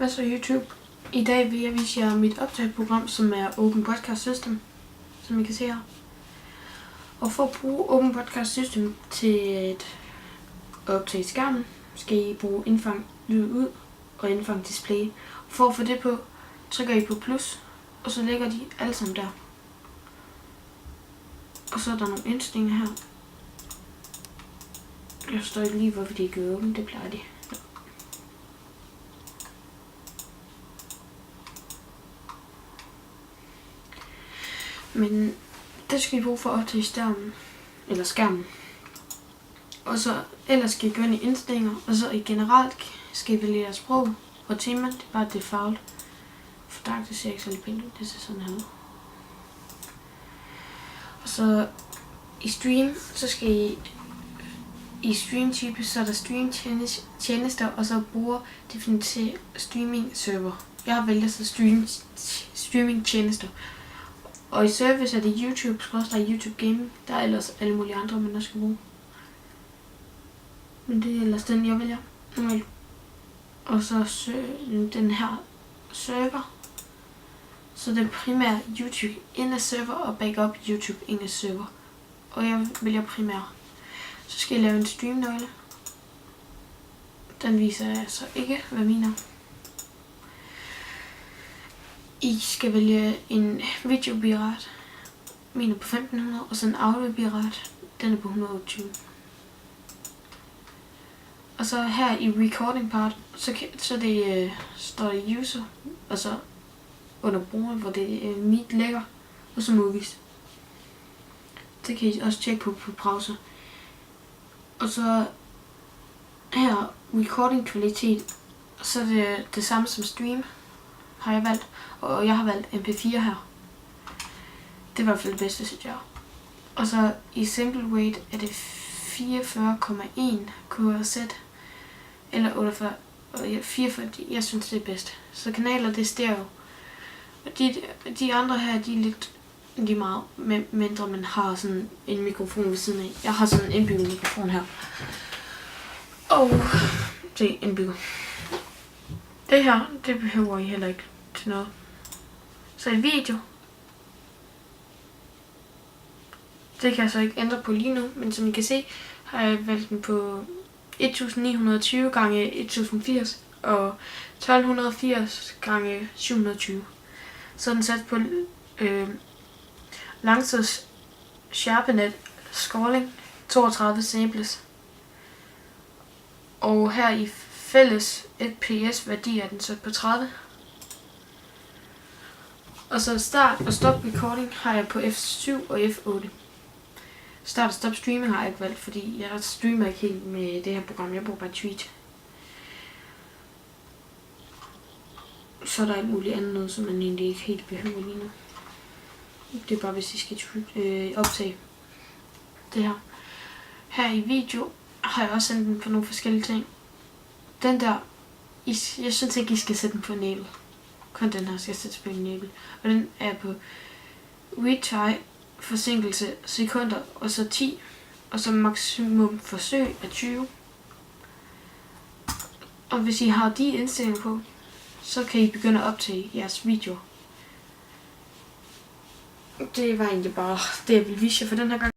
Hvad så YouTube? I dag vil jeg vise jer mit optageprogram, som er Open Podcast System, som I kan se her. Og for at bruge Open Podcast System til at optage skærmen, skal I bruge indfang lyd ud og indfang display. For at få det på, trykker I på plus, og så lægger de alle sammen der. Og så er der nogle indstillinger her. Jeg forstår ikke lige, hvorfor de ikke er åbne, det plejer de. Men det skal I bruge for at optage skærmen. Og så ellers skal I gå ind i indstillinger, og så i generelt skal I vælge jeres sprog og tema. Det er bare default. For dark, det ser ikke så pænt ud, det ser sådan her ud. Og så i stream, så skal I stream type, så er der stream tjenester, og så bruger definiteret streaming server. Jeg har valgt så streaming tjenester. Og i service er det YouTube, YouTube Gaming. Der er ellers alle mulige andre, man også skal bruge. Men det er ellers den, jeg vælger. Og så den her server. Så det er primært YouTube inde server og backup YouTube inde server. Og jeg vælger primært. Så skal jeg lave en streamnøgle. Den viser jeg så ikke, hvad min er. I skal vælge en videobitrate. Min er på 1500, og så en audiobitrate. Den er på 128. Og så her i recording part, så det står der user, og så under brugeren, hvor det er mit lægger, og så movies. Det kan I også tjekke på browser. Og så her recording kvalitet, så er det samme som stream, har jeg valgt. Og jeg har valgt MP4 her. Det er i hvert fald det bedste, synes jeg. Og så i simple weight er det 44,1 KZ eller 48. Og 44, jeg synes det er bedst. Så kanaler, det er stereo. Og de andre her, de er lidt lige meget mindre, man har sådan en mikrofon ved siden af. Jeg har sådan en indbygget mikrofon her. Og det er indbygget. Det her, det behøver I heller ikke til noget. Så i video, det kan jeg så ikke ændre på lige nu, men som I kan se, har jeg valgt den på 1920 gange 1080 og 1280 gange 720. Så er den sat på Langtids Sharpenet Scaling 32 samples. Og her i fælles FPS værdi er den sat på 30. Og så start og stop recording har jeg på F7 og F8. Start og stop streaming har jeg ikke valgt, fordi jeg streamer ikke helt med det her program. Jeg bruger bare tweet. Så er der alt muligt andet noget, som man egentlig ikke helt behøver lige nu. Det er bare, hvis I skal optage det her. Her i video har jeg også sendt den på nogle forskellige ting. Den der, jeg synes ikke, I skal sætte den på enable. Kun den her skal sættes på enable. Og den er på retry forsinkelse sekunder, og så 10. Og så maksimum forsøg er 20. Og hvis I har de indstillinger på, så kan I begynde at optage jeres videoer. Det var egentlig bare det, jeg ville vise jer for den her gang.